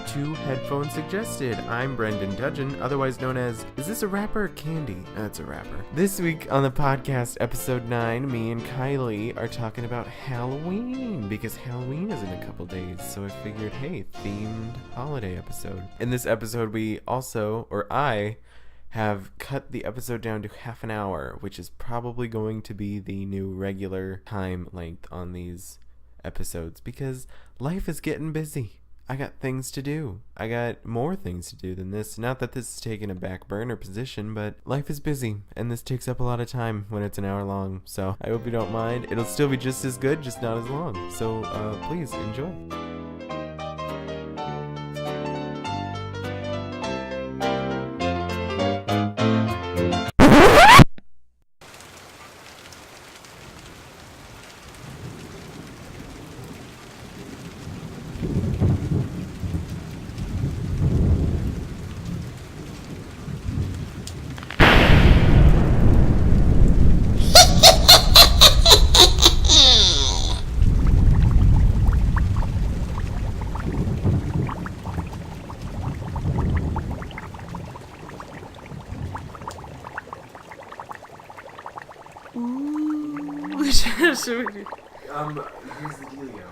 to Headphone Suggested. I'm Brendan Dudgeon, otherwise known as, is this a rapper or Candy? That's a rapper. This week on the podcast, episode 9, me and Kylie are talking about Halloween, because Halloween is in a couple days, so I figured, hey, themed holiday episode. In this episode, I have cut the episode down to half an hour, which is probably going to be the new regular time length on these episodes, because life is getting busy. I got things to do. I got more things to do than this. Not that this is taking a back burner position, but life is busy, and this takes up a lot of time when it's an hour long. So I hope you don't mind. It'll still be just as good, just not as long. So please enjoy. Here's the dealio.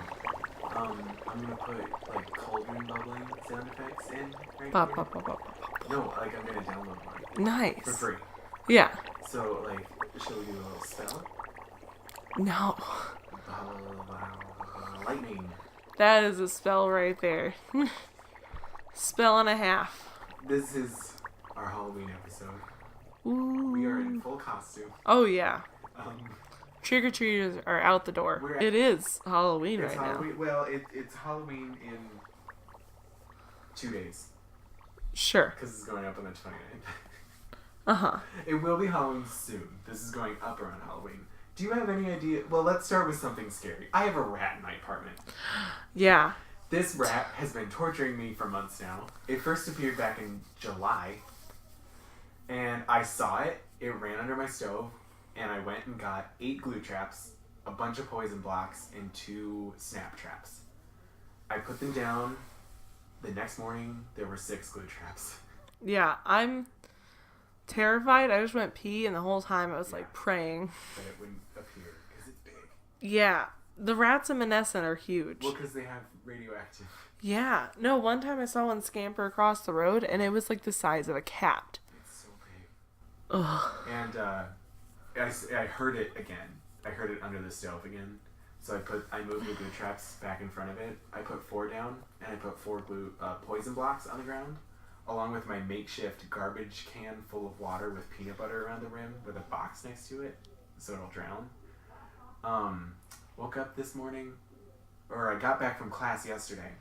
I'm gonna put like cauldron bubbling sound effects in right Pop, here. pop, pop, pop, pop. No, like I'm gonna download one. Nice. For free. Yeah. So like, shall we do a little spell? No. Lightning. That is a spell right there. Spell and a half. This is our Halloween episode. Ooh. We are in full costume. Oh yeah. Um, Trick-or-treaters are out the door. It is Halloween right Halloween. now. Well, it's Halloween in 2 days. Sure. Because it's going up on the 29th. Uh-huh. It will be Halloween soon. This is going up around Halloween. Do you have any idea? Well, let's start with something scary. I have a rat in my apartment. Yeah. This rat has been torturing me for months now. It first appeared back in July. And I saw it. It ran under my stove. And I went and got 8 glue traps, a bunch of poison blocks, and 2 snap traps. I put them down. The next morning, there were 6 glue traps. Yeah, I'm terrified. I just went pee, and the whole time I was like praying. That it wouldn't appear, because it's big. Yeah, the rats in Menneson are huge. Well, because they have radioactive. Yeah. No, one time I saw one scamper across the road, and it was like the size of a cat. It's so big. Ugh. And, I heard it again. I heard it under the stove again. So I moved the glue traps back in front of it. I put 4 down, and I put 4 poison blocks on the ground, along with my makeshift garbage can full of water with peanut butter around the rim with a box next to it, so it'll drown. Woke up this morning, or I got back from class yesterday.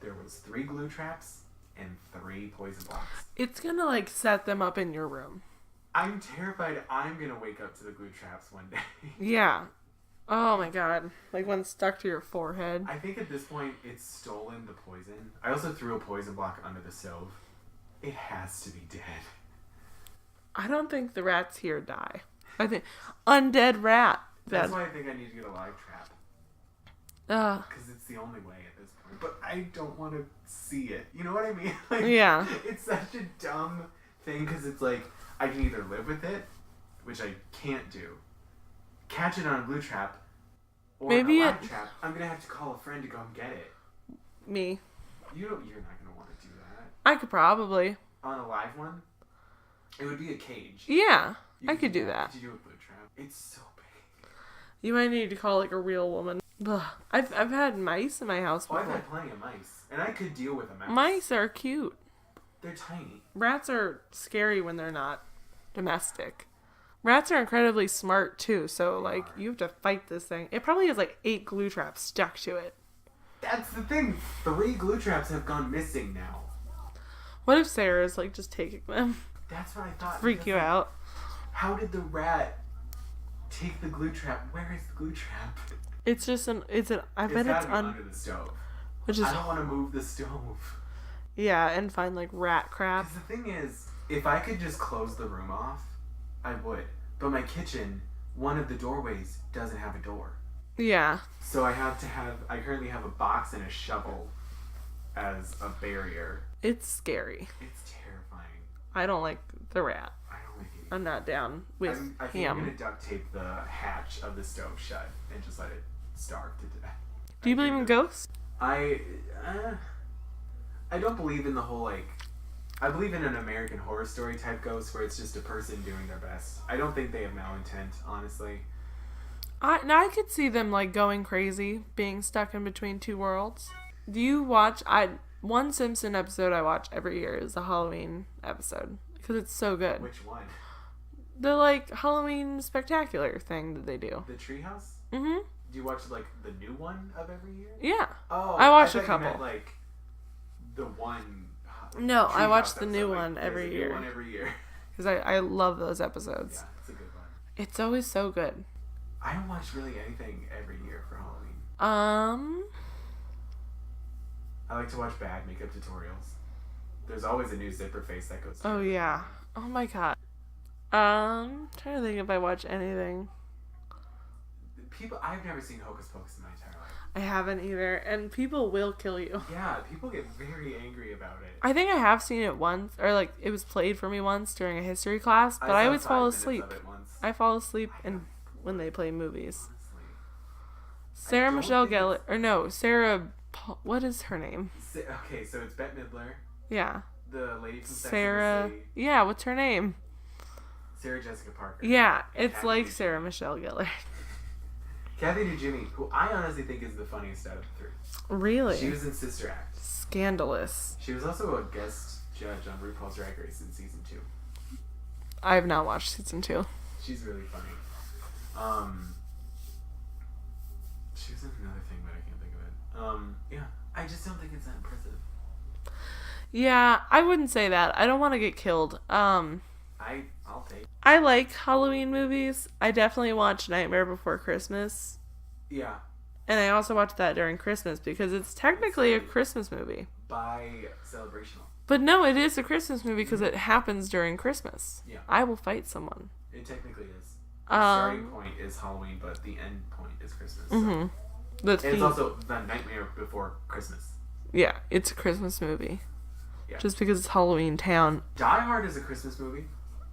There was 3 glue traps and 3 poison blocks. It's gonna like set them up in your room. I'm terrified I'm gonna wake up to the glue traps one day. Yeah. Oh my god. Like one stuck to your forehead. I think at this point it's stolen the poison. I also threw a poison block under the stove. It has to be dead. I don't think the rats here die. I think undead rat. That's why I think I need to get a live trap. Because it's the only way at this point. But I don't want to see it. You know what I mean? Like, yeah. It's such a dumb thing because it's like, I can either live with it, which I can't do, catch it on a glue trap, or maybe a live trap. I'm going to have to call a friend to go and get it. Me. You're not going to want to do that. I could probably. On a live one? It would be a cage. Yeah, I could do that. Could you do a glue trap? It's so big. You might need to call like a real woman. Ugh. I've had mice in my house before. I've had plenty of mice. And I could deal with a mouse. Mice are cute. They're tiny. Rats are scary when they're not domestic. Rats are incredibly smart too, so like you have to fight this thing. It probably has like 8 glue traps stuck to it. That's the thing. 3 glue traps have gone missing now. What if Sarah's like just taking them? That's what I thought. Freak you out. How did the rat take the glue trap? Where is the glue trap? It's just I bet it's under the stove. Which is I don't want to move the stove. Yeah, and find like rat crap. Because the thing is, if I could just close the room off, I would. But my kitchen, one of the doorways doesn't have a door. Yeah. So I currently have a box and a shovel as a barrier. It's scary. It's terrifying. I don't like the rat. I don't like it. I'm not down with I think ham. I'm gonna duct tape the hatch of the stove shut and just let it starve to death. Do you believe in ghosts? I don't believe in the whole I believe in an American Horror Story type ghost where it's just a person doing their best. I don't think they have malintent, honestly. I could see them going crazy, being stuck in between two worlds. Do you watch? One Simpson episode I watch every year is the Halloween episode because it's so good. Which one? The Halloween spectacular thing that they do. The Treehouse. Mm-hmm. Do you watch the new one of every year? Yeah. Oh, I watch a couple. You meant, the one. No, I watch Treehouse the new episode. one every year. New one every year. Because I love those episodes. Yeah, it's a good one. It's always so good. I don't watch really anything every year for Halloween. I like to watch bad makeup tutorials. There's always a new zipper face that goes. Oh yeah. Oh my god. Trying to think if I watch anything. I've never seen Hocus Pocus in my entire life. I haven't either, and people will kill you. Yeah, people get very angry about it. I think I have seen it once, or it was played for me once during a history class, but I always fall asleep. I fall asleep when they play movies. Honestly. Sarah Michelle Gellar, or no, Sarah, what is her name? Okay, so it's Bette Midler. Yeah. The lady from Sex Sarah. and the City. Yeah, what's her name? Sarah Jessica Parker. Yeah, it's Kathy like DeJimmy. Sarah Michelle Gellar. Kathy DeJimmy, who I honestly think is the funniest out of the three. Really? She was in Sister Act. Scandalous. She was also a guest judge on RuPaul's Drag Race in season 2. I have not watched season 2. She's really funny. She was in another thing, but I can't think of it. Yeah, I just don't think it's that impressive. Yeah, I wouldn't say that. I don't want to get killed. I'll take. I like Halloween movies. I definitely watch Nightmare Before Christmas. Yeah. And I also watch that during Christmas because it's technically a Christmas movie. By celebrational. But no, it is a Christmas movie because it happens during Christmas. Yeah. I will fight someone. It technically is. The starting point is Halloween, but the end point is Christmas. So. Mm-hmm. It's also the Nightmare Before Christmas. Yeah, it's a Christmas movie. Yeah. Just because it's Halloween Town. Die Hard is a Christmas movie.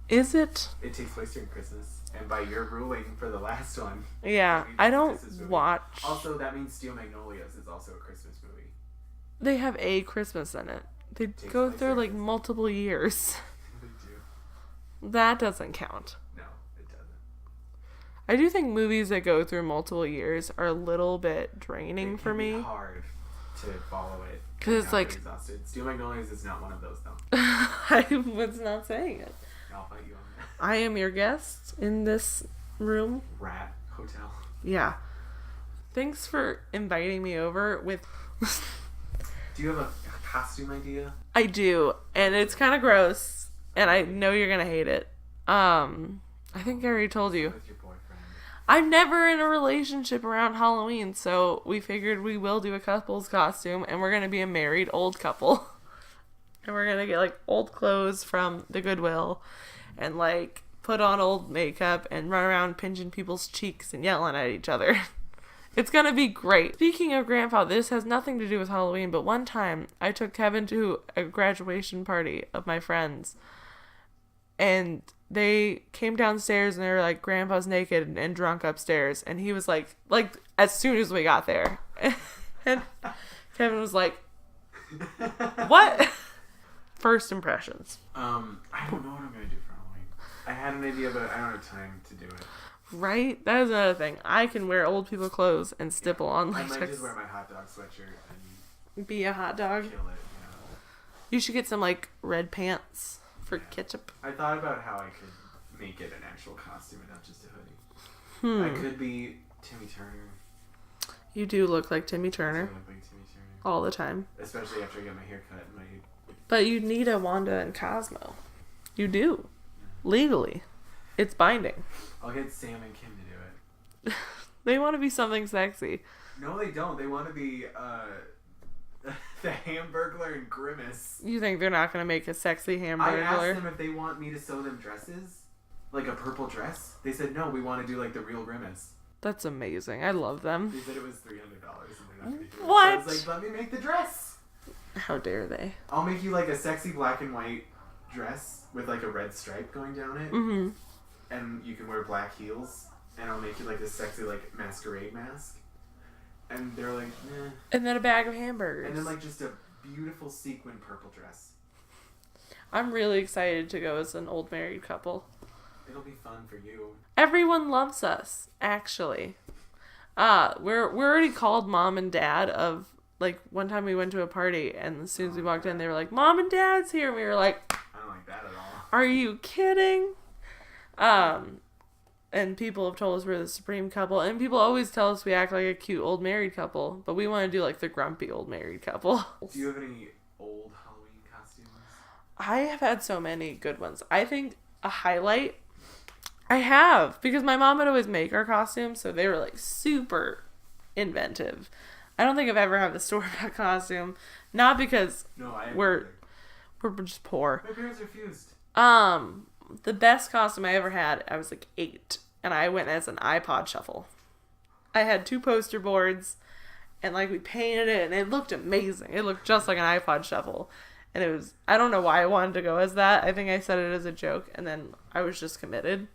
Is it? It takes place during Christmas. And by your ruling for the last one... Yeah, I don't watch... Also, that means Steel Magnolias is also a Christmas movie. They have a Christmas in it. They go through multiple years. They do. That doesn't count. No, it doesn't. I do think movies that go through multiple years are a little bit draining for me. It's hard to follow it. Because it's exhausted. Steel Magnolias is not one of those, though. I was not saying it. I'll fight you on that. I am your guest in this room. Rat Hotel. Yeah. Thanks for inviting me over with... Do you have a costume idea? I do, and it's kind of gross, and I know you're gonna hate it. I think I already told you. With your boyfriend. I'm never in a relationship around Halloween, so we figured we will do a couple's costume, and we're gonna be a married old couple. And we're gonna get old clothes from the Goodwill, and put on old makeup and run around pinching people's cheeks and yelling at each other. It's gonna be great. Speaking of grandpa, this has nothing to do with Halloween, but one time I took Kevin to a graduation party of my friends, and they came downstairs and they were like, Grandpa's naked and drunk upstairs, and he was like as soon as we got there, and Kevin was like, what? First impressions. I don't know what I'm gonna do for Halloween. I had an idea, but I don't have time to do it. Right? That is another thing. I can wear old people clothes and stipple on I latex. might just wear my hot dog sweatshirt and Be a hot dog. kill it. Yeah. You should get some red pants for ketchup. I thought about how I could make it an actual costume and not just a hoodie. I could be Timmy Turner. You do look like Timmy Turner I look like Timmy Turner. all the time. Especially after I get my hair cut and my... But you need a Wanda and Cosmo. You do. Legally. It's binding. I'll get Sam and Kim to do it. They want to be something sexy. No, they don't. They want to be the Hamburglar and Grimace. You think they're not going to make a sexy I Hamburglar? asked them if they want me to sew them dresses. Like a purple dress. They said, no, we want to do the real Grimace. That's amazing. I love them. They said it was $300 and they're not going to do it. What? So I was like, let me make the dress. How dare they? I'll make you like a sexy black and white dress with like a red stripe going down it. Mm-hmm. And you can wear black heels. And I'll make you like this sexy like masquerade mask. And they're like, eh. And then a bag of hamburgers. And then like just a beautiful sequin purple dress. I'm really excited to go as an old married couple. It'll be fun for you. Everyone loves us, actually. We're already called mom and dad of, like, one time we went to a party, and as soon as we walked in, they were like, Mom and Dad's here. And we were like, I don't like that at all. Are you kidding? And people have told us we're the supreme couple, and people always tell us we act like a cute old married couple, but we want to do, like, the grumpy old married couple. Do you have any old Halloween costumes? I have had so many good ones. I think a highlight... I have, because my mom would always make our costumes, so they were, like, super inventive. I don't think I've ever had the store-bought costume. Not because we're just poor. My parents refused. The best costume I ever had, I was, like, 8, and I went as an iPod shuffle. I had 2 poster boards, and, like, we painted it, and it looked amazing. It looked just like an iPod shuffle. And it was, I don't know why I wanted to go as that. I think I said it as a joke, and then I was just committed.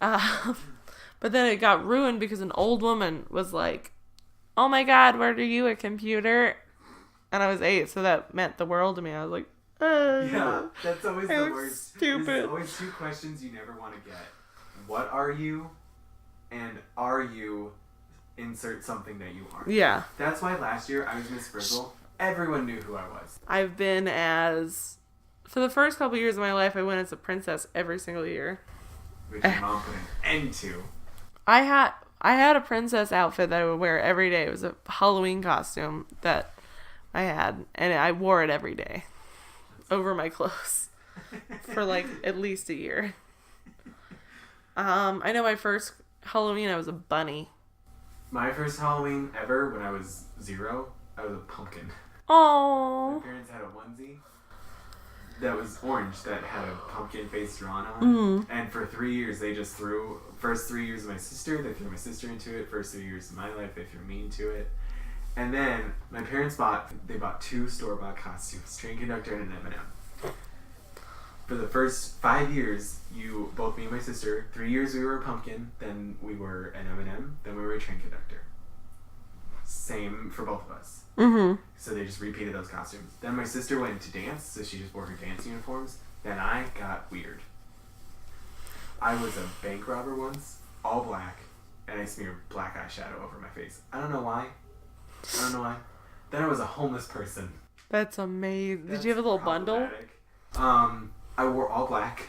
But then it got ruined because an old woman was like, oh my God, what are you, a computer? And I was 8, so that meant the world to me. I was like, yeah, that's always the worst. Stupid. There's always 2 questions you never want to get. What are you? And are you insert something that you aren't? Yeah. That's why last year I was Miss Frizzle. Everyone knew who I was. I've been for the first couple years of my life, I went as a princess every single year. Which your mom put an end to. I had a princess outfit that I would wear every day. It was a Halloween costume that I had, and I wore it every day over my clothes for like at least a year. I know my first Halloween I was a bunny. My first Halloween ever, when I was 0, I was a pumpkin. Oh. My parents had a onesie that was orange that had a pumpkin face drawn on it. Mm-hmm. And for 3 years, they just threw... First 3 years of my sister, they threw my sister into it. First 3 years of my life, they threw me into it. And then my parents bought 2 store-bought costumes, train conductor and an M&M. For the first 5 years, both me and my sister, 3 years we were a pumpkin, then we were an M&M, then we were a train conductor. Same for both of us. Mm-hmm. So they just repeated those costumes. Then my sister went to dance, so she just wore her dance uniforms. Then I got weird. I was a bank robber once, all black, and I smeared black eyeshadow over my face. I don't know why. Then I was a homeless person. That's amazing. Did you have a little bundle? I wore all black,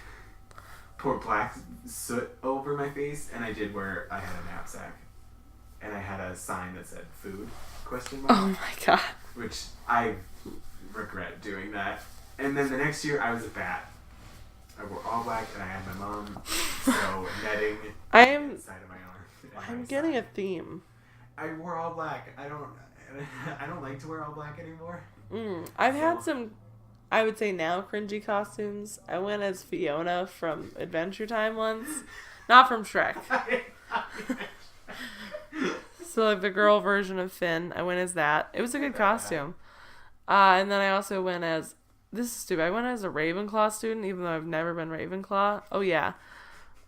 poured black soot over my face, and I had a knapsack. And I had a sign that said food, ? Oh my God. Which I regret doing that. And then the next year I was a bat. I wore all black and I had my mom sew netting inside of my arm. I'm getting a theme. I wore all black. I don't like to wear all black anymore. I've had some, I would say now, cringy costumes. I went as Fiona from Adventure Time once. Not from Shrek. So, like, the girl version of Finn. I went as that. It was a good costume. And then I also went as... This is stupid. I went as a Ravenclaw student, even though I've never been Ravenclaw. Oh, yeah.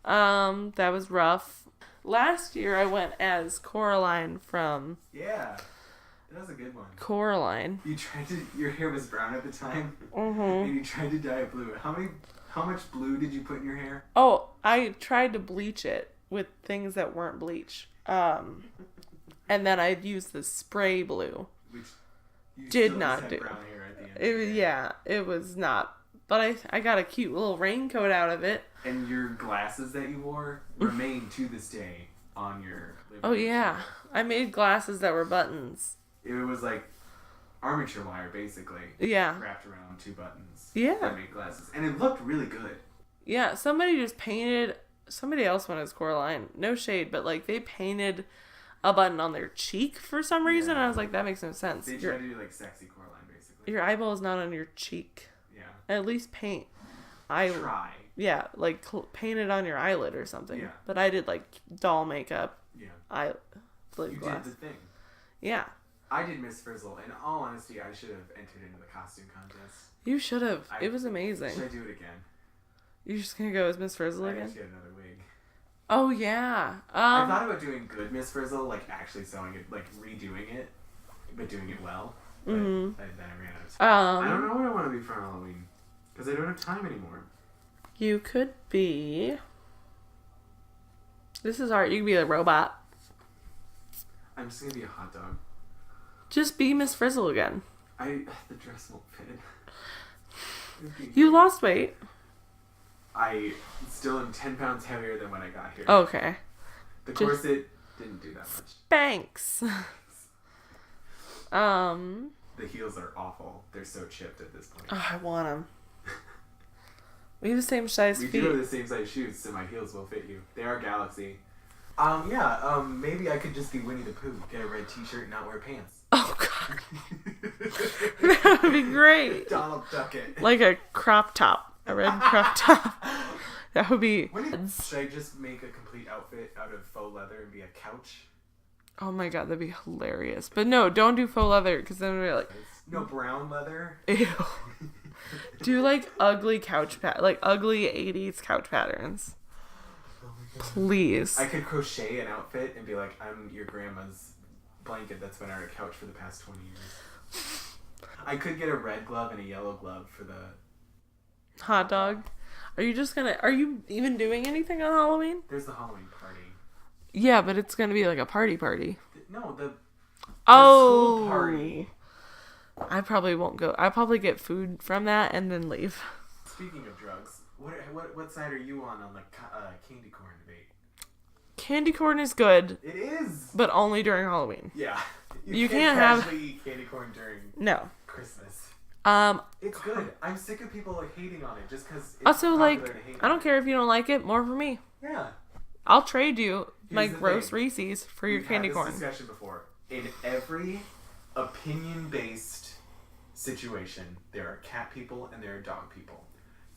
That was rough. Last year, I went as Coraline from... Yeah. That was a good one. Coraline. Your hair was brown at the time. Mm-hmm. And you tried to dye it blue. How much blue did you put in your hair? Oh, I tried to bleach it with things that weren't bleach. And then I'd use the spray blue. Which you did not do. Brown hair at the end of the day. Yeah, it was not. But I got a cute little raincoat out of it. And your glasses that you wore remain to this day on your... Oh, yeah. I made glasses that were buttons. It was like armature wire, basically. Yeah. Wrapped around 2 buttons. Yeah. That made glasses. And it looked really good. Yeah, somebody just painted... Somebody else went as Coraline. No shade, but, like, they painted a button on their cheek for some reason. And I was like, that makes no sense. They tried to do, like, sexy Coraline, basically. Your eyeball is not on your cheek. Yeah. At least paint. Try. Yeah, like, paint it on your eyelid or something. Yeah. But I did, like, doll makeup. Yeah. You did the thing. Yeah. I did Miss Frizzle. In all honesty, I should have entered into the costume contest. You should have. It was amazing. Should I do it again? You're just gonna go as Miss Frizzle I again? have to get another wig. Oh yeah. I thought about doing good Miss Frizzle, like actually sewing it, like redoing it, but doing it well. But then I ran out of time. I don't know what I want to be for Halloween because I don't have time anymore. You could be. This is hard. You could be a robot. I'm just gonna be a hot dog. Just be Miss Frizzle again. The dress won't fit. You lost weight. I still am 10 pounds heavier than when I got here. Okay. The corset didn't do that much. Thanks. The heels are awful. They're so chipped at this point. Oh, I want them. We have the same size We feet. do have the same size shoes, so my heels will fit you. They are Galaxy. Maybe I could just be Winnie the Pooh, get a red t-shirt, and not wear pants. Oh, God. That would be great. Donald Duckett. Like a crop top. A red crop top. That would be... Should I just make a complete outfit out of faux leather and be a couch? Oh my God, that'd be hilarious. But no, don't do faux leather, because then we're like... No brown leather? Ew. Do like ugly like ugly 80s couch patterns. Please. I could crochet an outfit and be like, I'm your grandma's blanket that's been on her couch for the past 20 years. I could get a red glove and a yellow glove for the... Hot dog. Are you even doing anything on Halloween? There's the Halloween party. Yeah, but it's gonna be like a party. No, the school party. I probably won't go. I'll probably get food from that and then leave. Speaking of drugs, what side are you on the candy corn debate? Candy corn is good. It is! But only during Halloween. Yeah. You can't have... eat candy corn during Christmas. It's good. I'm sick of people hating on it just because it's also, popular to hate I don't care if you don't like it. More for me. Yeah. I'll trade you my the gross thing. Reese's for your candy corn. We've had this discussion before. In every opinion-based situation, there are cat people and there are dog people.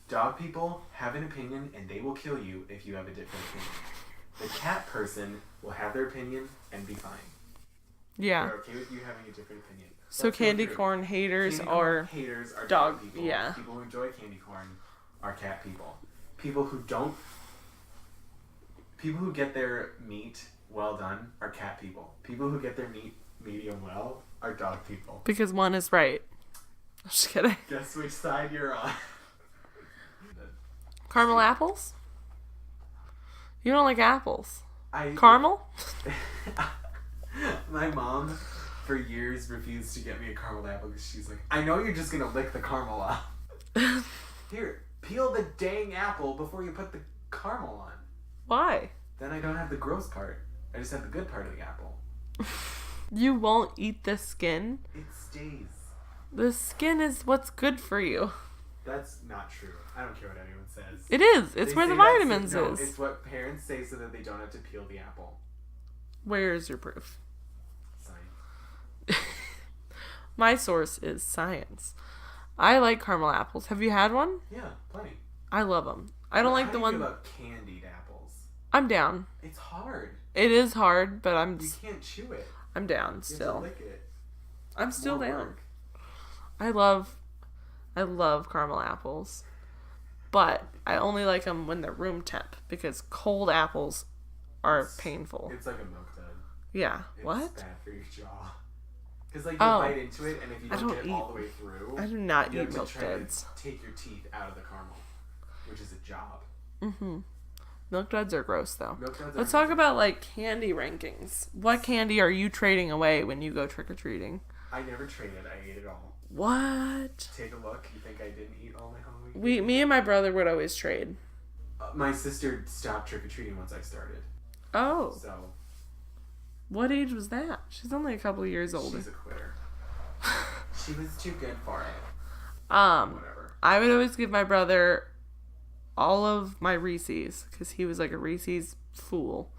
Dog people have an opinion and they will kill you if you have a different opinion. The cat person will have their opinion and be fine. Yeah. They're okay with you having a different opinion. So candy corn haters are dog people. Yeah. People who enjoy candy corn are cat people. People who get their meat well done are cat people. People who get their meat medium well are dog people. Because one is right. I'm just kidding. Guess which side you're on. Caramel apples? You don't like apples. Caramel? My mom, for years, refused to get me a caramel apple because she's like, I know you're just going to lick the caramel off. Here, peel the dang apple before you put the caramel on. Why? Then I don't have the gross part. I just have the good part of the apple. You won't eat the skin? It stays. The skin is what's good for you. That's not true. I don't care what anyone says. It is. It's where the vitamins is. It's what parents say so that they don't have to peel the apple. Where is your proof? Science. My source is science. I like caramel apples. Have you had one? Yeah, plenty. I love them. I don't like the one... How do you feel about candied apples? I'm down. It's hard. It is hard, but You can't chew it. I'm down You still. have to lick it. I'm still More down. work. I love caramel apples. But I only like them when they're room temp because cold apples are painful. It's like a milk dud. Yeah. It's what? bad for your jaw. Because you bite into it, and if you don't get all the way through, I do not you eat have to milk try duds. to take your teeth out of the caramel, which is a job. Mm-hmm. Milk duds are gross, though. Milk duds Let's talk about, candy rankings. What candy are you trading away when you go trick-or-treating? I never traded. I ate it all. What? Take a look. You think I didn't eat all my Halloween? Me and my brother would always trade. My sister stopped trick-or-treating once I started. Oh. So. What age was that? She's only a couple of years older. She's a quitter. She was too good for it. Whatever. I would always give my brother all of my Reese's because he was like a Reese's fool.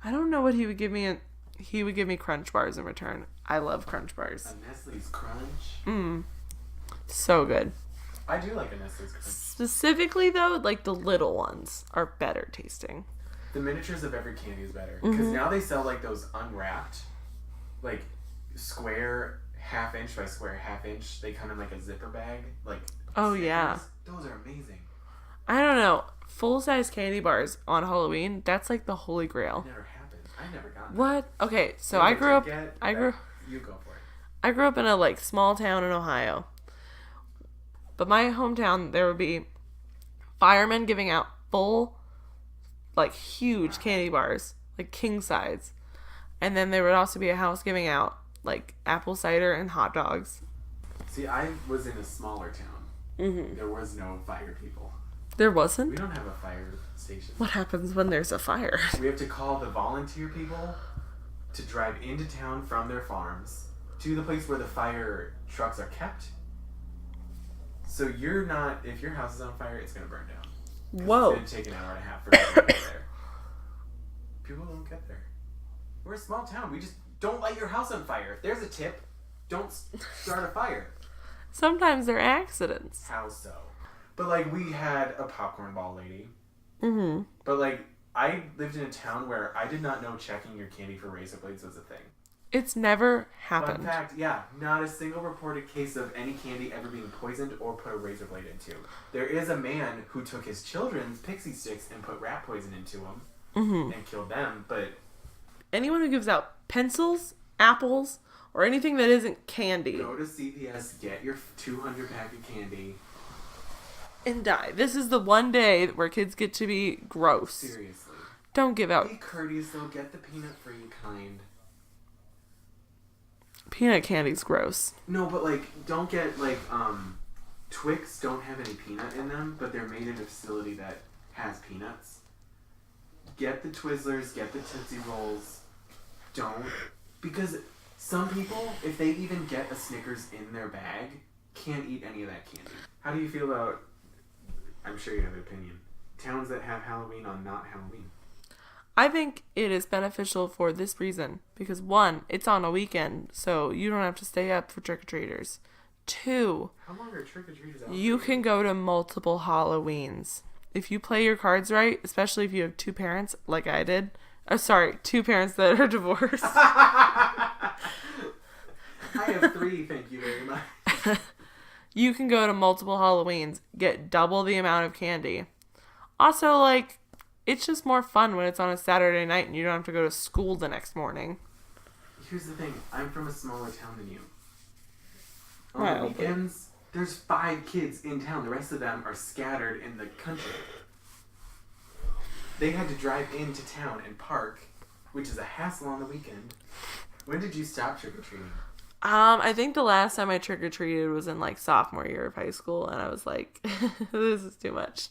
I don't know what he would give me. He would give me Crunch Bars in return. I love Crunch Bars. A Nestle's Crunch? So good. I do like a Nestle's Crunch. Specifically, though, the little ones are better tasting. The miniatures of every candy is better. Because now they sell, those unwrapped, square half inch by square half inch. They come in like a zipper bag. Like Oh, Snickers. yeah. Those are amazing. I don't know. Full-size candy bars on Halloween, that's like the holy grail. Never happened. I never got that. What? Okay, so You know I what grew you up get? You go for it. I grew up in a like small town in Ohio. But my hometown, there would be firemen giving out full, like huge candy bars, like king size. And then there would also be a house giving out like apple cider and hot dogs. See, I was in a smaller town. Mm-hmm. There was no fire people. There We wasn't? don't have a fire station. What happens when there's a fire? We have to call the volunteer people to drive into town from their farms to the place where the fire trucks are kept. So you're not, if your house is on fire, it's going to burn down. Whoa. It's going to take an hour and a half for people to get there. People don't get there. We're a small town. We just don't light your house on fire. If there's a tip, don't start a fire. Sometimes they're accidents. How so? But like we had a popcorn ball lady. Mm-hmm. But like I lived in a town where I did not know checking your candy for razor blades was a thing. It's never Fun happened. fact, yeah, not a single reported case of any candy ever being poisoned or put a razor blade into. There is a man who took his children's pixie sticks and put rat poison into them and killed them, but Anyone who gives out pencils, apples, or anything that isn't candy go to CVS, get your 200 pack of candy. and die. This is the one day where kids get to be gross. Seriously. Don't give out Be courteous though, get the peanut-free kind. peanut candy's gross. No, but like, don't get like, Twix don't have any peanut in them, but they're made in a facility that has peanuts. Get the Twizzlers, get the Tootsie Rolls. Don't. Because some people, if they even get a Snickers in their bag, can't eat any of that candy. How do you feel about, I'm sure you have an opinion, towns that have Halloween on not Halloween? I think it is beneficial for this reason. Because one, it's on a weekend, so you don't have to stay up for trick-or-treaters. Two, How long are trick-or-treaters out? you can go to multiple Halloweens. If you play your cards right, especially if you have two parents, like I did. Oh, sorry, two parents that are divorced. I have 3, thank you very much. You can go to multiple Halloweens, get double the amount of candy. Also, like, it's just more fun when it's on a Saturday night and you don't have to go to school the next morning. Here's the thing, I'm from a smaller town than you. On Right, the okay. weekends, there's 5 kids in town. The rest of them are scattered in the country. They had to drive into town and park, which is a hassle on the weekend. When did you stop trick-or-treating? I think the last time I trick-or-treated was in, like, sophomore year of high school, and I was like, this is too much.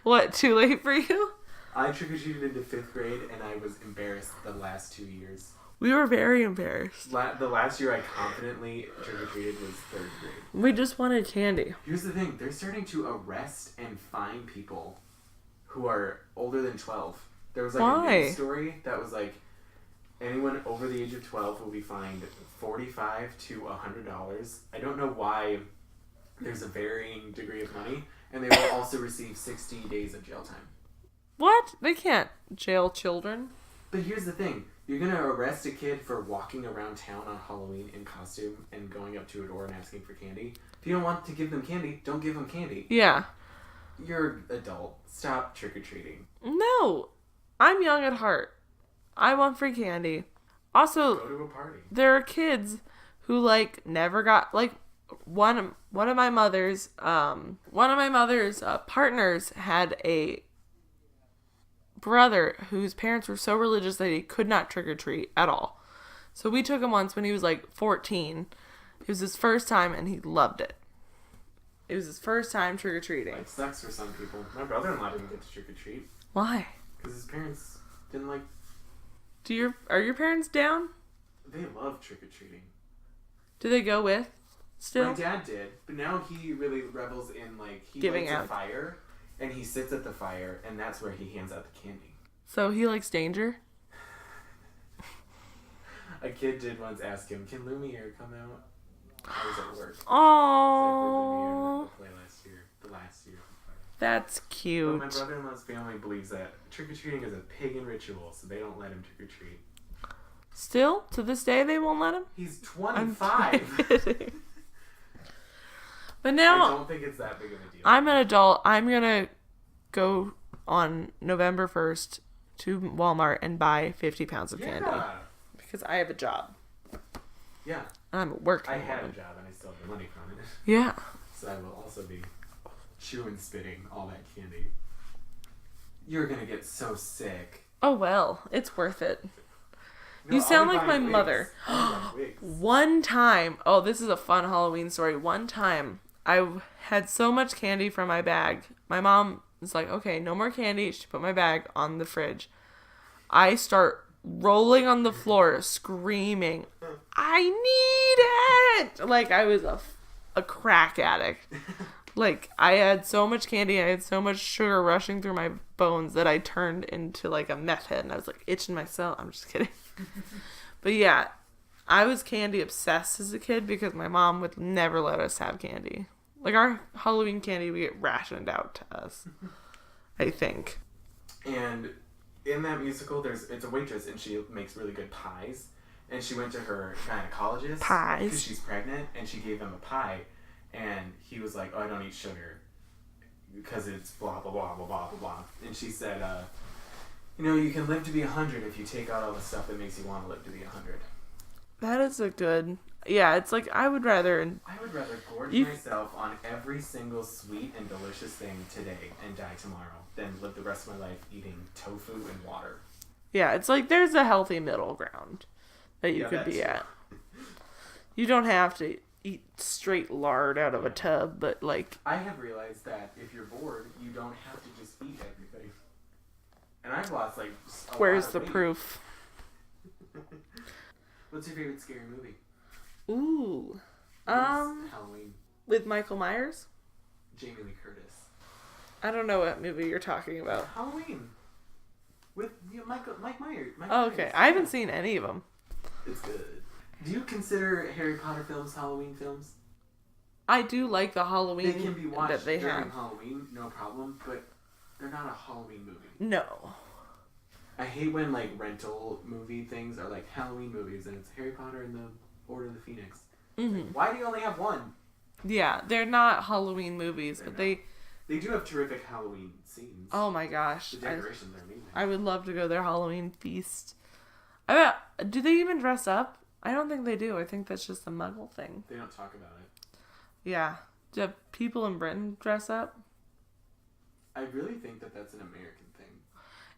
What, too late for you? I trick-or-treated into 5th grade, and I was embarrassed the last 2 years. We were very embarrassed. The last year I confidently trick-or-treated was 3rd grade. We just wanted candy. Here's the thing, they're starting to arrest and fine people who are older than 12. There was like Why? a news story that was like, anyone over the age of 12 will be fined $45 to $100. I don't know why there's a varying degree of money, and they will also receive 60 days of jail time. What? They can't jail children. But here's the thing, you're gonna arrest a kid for walking around town on Halloween in costume and going up to a door and asking for candy. If you don't want to give them candy, don't give them candy. Yeah. You're an adult. Stop trick-or-treating. No. I'm young at heart. I want free candy. Also, Go to a party. there are kids who like never got like one of my mother's partners had a brother whose parents were so religious that he could not trick or treat at all. So we took him once when he was like 14. It was his first time and he loved it. It was his first time trick or treating. It sucks for some people. My brother-in-law didn't get to trick-or-treat Why? because his parents didn't like. Are your parents down? They love trick-or-treating. Do they go with still? My dad did, but now he really revels in like he Giving lights out. a fire, and he sits at the fire, and that's where he hands out the candy. So he likes danger? A kid did once ask him, "Can Lumiere come out?" I was at work. Oh, Play the last year. that's But cute. my brother-in-law's family believes that trick-or-treating is a pagan ritual, so they don't let him trick-or-treat. Still, to this day, they won't let him? He's I'm 25. kidding. But I now, don't think it's that big of a deal. I'm an adult. I'm going to go on November 1st to Walmart and buy 50 pounds of candy. Because I have a job. Yeah. And I'm a working I had a woman. job and I still have the money from it. Yeah. So I will also be chewing, spitting all that candy. You're gonna get so sick. Oh, well. It's worth it. No, You I'll sound be like my buying wigs. mother. I'll be buying wigs. One time, oh, this is a fun Halloween story. One time, I had so much candy from my bag. My mom was like, okay, no more candy. She put my bag on the fridge. I start rolling on the floor, screaming, I need it! Like, I was a crack addict. Like, I had so much candy, I had so much sugar rushing through my bones that I turned into, like, a meth head, and I was, like, itching myself. I'm just kidding. But, yeah, I was candy obsessed as a kid because my mom would never let us have candy. Like, our Halloween candy would get rationed out to us, I think. And in that musical, it's a waitress, and she makes really good pies. And she went to her gynecologist because she's pregnant, and she gave him a pie, and he was like, "Oh, I don't eat sugar because it's blah blah blah blah blah blah blah." And she said, "You can live to be 100 if you take out all the stuff that makes you want to live to be 100." That is a good. Yeah, it's like I would rather gorge myself on every single sweet and delicious thing today and die tomorrow than live the rest of my life eating tofu and water. Yeah, it's like there's a healthy middle ground that you could be at. You don't have to eat straight lard out of a tub, but like... I have realized that if you're bored, you don't have to just eat everything. And I've lost like a Where's lot the of weight. proof? What's your favorite scary movie? Ooh. Halloween. With Michael Myers? Jamie Lee Curtis. I don't know what movie you're talking about. Halloween. With Mike Myers. Oh, okay. I haven't seen any of them. It's good. Do you consider Harry Potter films Halloween films? I do like the Halloween They can be watched that they during have. Halloween, no problem, but they're not a Halloween movie. No. I hate when like rental movie things are like Halloween movies and it's Harry Potter and the Order of the Phoenix. Mm-hmm. Why do you only have one? Yeah, they're not Halloween movies, but they do have terrific Halloween scenes. Oh my gosh. The decorations are amazing. I would love to go to their Halloween feast. Do they even dress up? I don't think they do. I think that's just a Muggle thing. They don't talk about it. Yeah. Do people in Britain dress up? I really think that that's an American thing.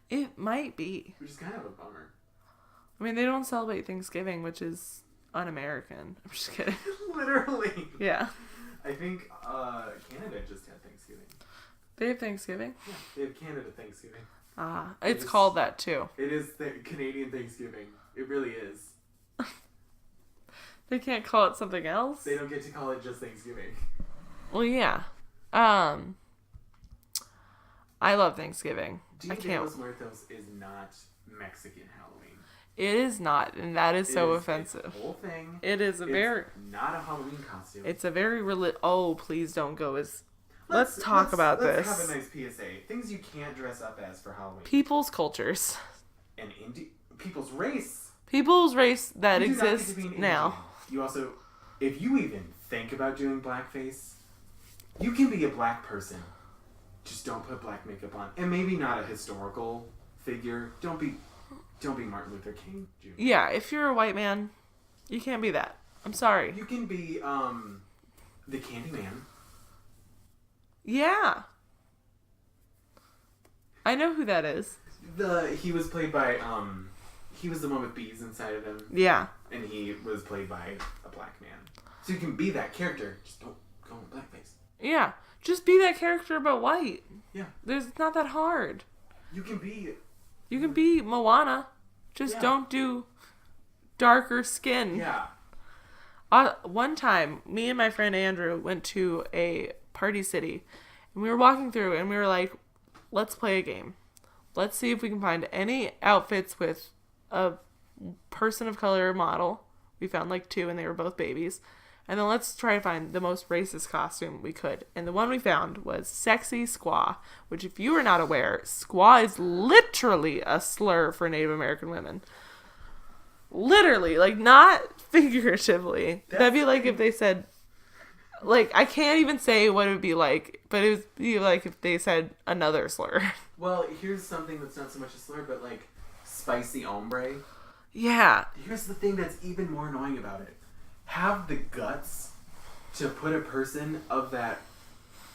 It might be. Which is kind of a bummer. I mean, they don't celebrate Thanksgiving, which is un-American. I'm just kidding. Literally. Yeah. I think Canada just had Thanksgiving. They have Thanksgiving? Yeah, they have Canada Thanksgiving. Ah, it's called that too. It is the Canadian Thanksgiving. It really is. They can't call it something else? They don't get to call it just Thanksgiving. Well, yeah. I love Thanksgiving. Dia de los Muertos is not Mexican Halloween. It is not, and that is so offensive. It's a whole thing. It is not a Halloween costume. It's a very Oh, please don't go as... Let's talk about this. Let's have a nice PSA. Things you can't dress up as for Halloween. People's cultures. And people's race. People's race that You do not get exists to be an now. Indian. You also, if you even think about doing blackface, you can be a black person. Just don't put black makeup on. And maybe not a historical figure. Don't be Martin Luther King Jr. Yeah, if you're a white man, you can't be that. I'm sorry. You can be the Candyman. Yeah. I know who that is. He was played by he was the one with bees inside of him. Yeah. And he was played by a black man. So you can be that character, just don't go in blackface. Yeah. Just be that character but white. Yeah. It's not that hard. You can be Moana. Just don't do darker skin. Yeah. One time, me and my friend Andrew went to a Party City, and we were walking through, and we were like, let's play a game. Let's see if we can find any outfits with a person of color model. We found like 2, and they were both babies. And then let's try to find the most racist costume we could. And the one we found was Sexy Squaw, which if you are not aware, squaw is literally a slur for Native American women. Literally, like, not figuratively. That'd be like if they said, like, I can't even say what it would be like, but it would be like if they said another slur. Well, here's something that's not so much a slur, but like spicy ombre. Yeah. Here's the thing that's even more annoying about it. Have the guts to put a person of that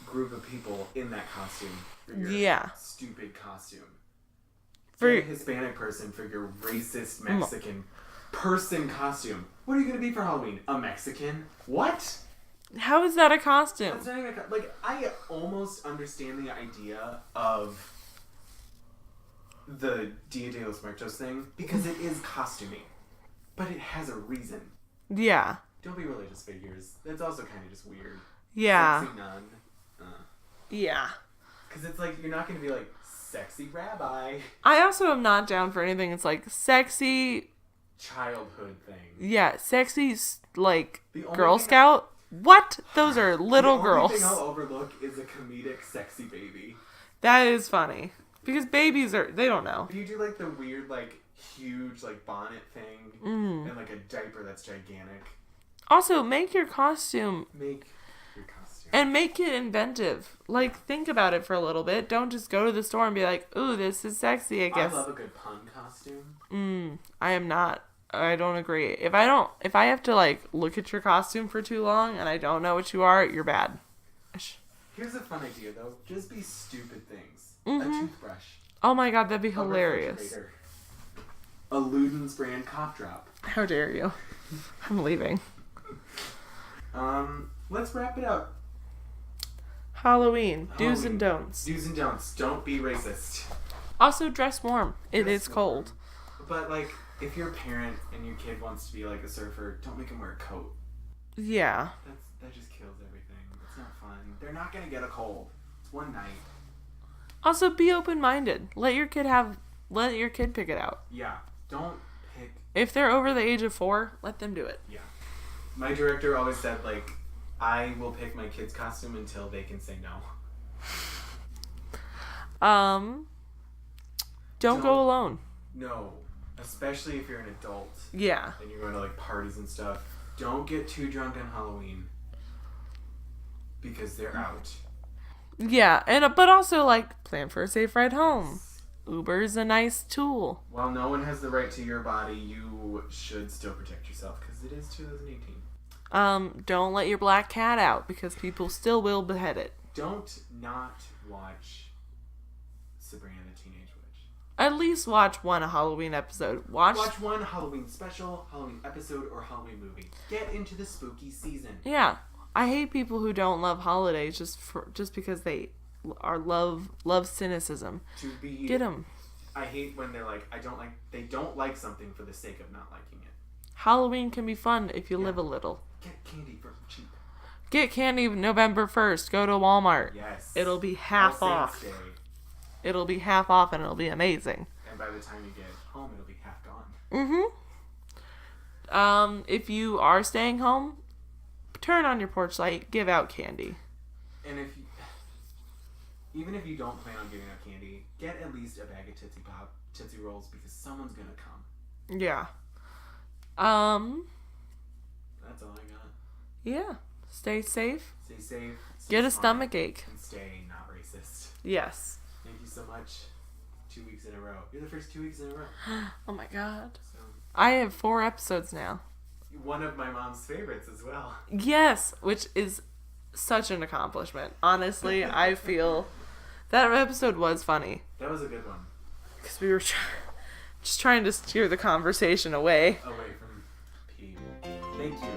group of people in that costume for your stupid costume. For a Hispanic person for your racist Mexican person costume. What are you going to be for Halloween? A Mexican? What? How is that a costume? That's not even like, I almost understand the idea of the Dia de los Muertos thing because it is costuming. But it has a reason. Yeah. Don't be religious figures. That's also kind of just weird. Yeah. Sexy nun. Yeah. Because it's like, you're not going to be like, sexy rabbi. I also am not down for anything. It's like sexy... childhood thing. Yeah, sexy, like, Girl Scout. What? Those are little girls. The only thing I'll overlook is a comedic sexy baby. That is funny. Because babies they don't know. You do like the weird, like, huge, like, bonnet thing. And like a diaper that's gigantic. Also, make your costume. Make your costume. And make it inventive. Like, think about it for a little bit. Don't just go to the store and be like, ooh, this is sexy, I guess. I love a good pun costume. I am not. I don't agree. If I have to, like, look at your costume for too long and I don't know what you are, you're bad. Here's a fun idea, though. Just be stupid things. A toothbrush. Oh my god, that'd be hilarious. A Luden's brand cough drop. How dare you? I'm leaving. Let's wrap it up. Halloween. Do's and don'ts. Do's and don'ts. Don't be racist. Also, dress warm. It is cold. But, like, if you're a parent and your kid wants to be, like, a surfer, don't make him wear a coat. Yeah. That just kills everything. It's not fun. They're not going to get a cold. It's one night. Also, be open-minded. Let your kid pick it out. Yeah. Don't pick... If they're over the age of 4, let them do it. Yeah. My director always said, like, I will pick my kid's costume until they can say no. Don't go alone. No. Especially if you're an adult. Yeah. And you're going to, like, parties and stuff. Don't get too drunk on Halloween. Because they're out. Yeah, but also, like, plan for a safe ride home. Uber's a nice tool. While no one has the right to your body, you should still protect yourself, because it is 2018. Don't let your black cat out, because people still will behead it. Don't not watch Sabrina the Teenage Witch. At least watch one Halloween episode. Watch one Halloween special, Halloween episode, or Halloween movie. Get into the spooky season. Yeah. I hate people who don't love holidays just because they love cynicism. Get them. I hate when they're like, they don't like something for the sake of not liking it. Halloween can be fun if you live a little. Get candy for cheap. Get candy November 1st. Go to Walmart. Yes. It'll be half off. It'll be half off and it'll be amazing. And by the time you get home, it'll be half gone. If you are staying home, turn on your porch light, give out candy. And even if you don't plan on giving out candy, get at least a bag of Tootsie Rolls because someone's gonna come. Yeah. That's all I got. Yeah. Stay safe. Stay safe. Get a stomach ache. And stay not racist. Yes. Thank you so much. 2 weeks in a row. You're the first 2 weeks in a row. Oh my god. So, I have 4 episodes now. One of my mom's favorites as well. Yes, which is such an accomplishment. Honestly, I feel that episode was funny. That was a good one. Because we were just trying to steer the conversation away. Away from pee. Thank you.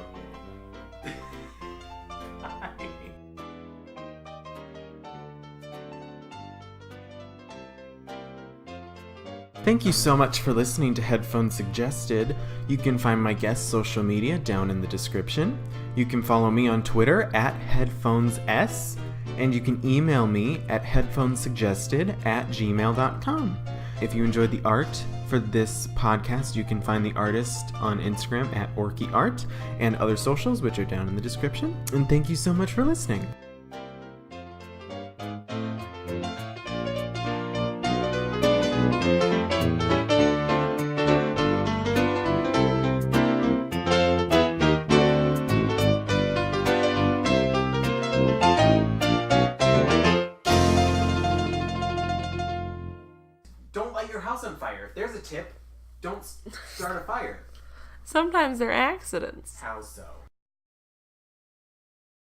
Thank you so much for listening to Headphones Suggested. You can find my guest's social media down in the description. You can follow me on Twitter at HeadphonesS, and you can email me at headphonesuggested@gmail.com. If you enjoyed the art for this podcast, you can find the artist on Instagram at OrkyArt and other socials, which are down in the description. And thank you so much for listening. house on fire. There's a tip. Don't start a fire. Sometimes they're accidents. How so?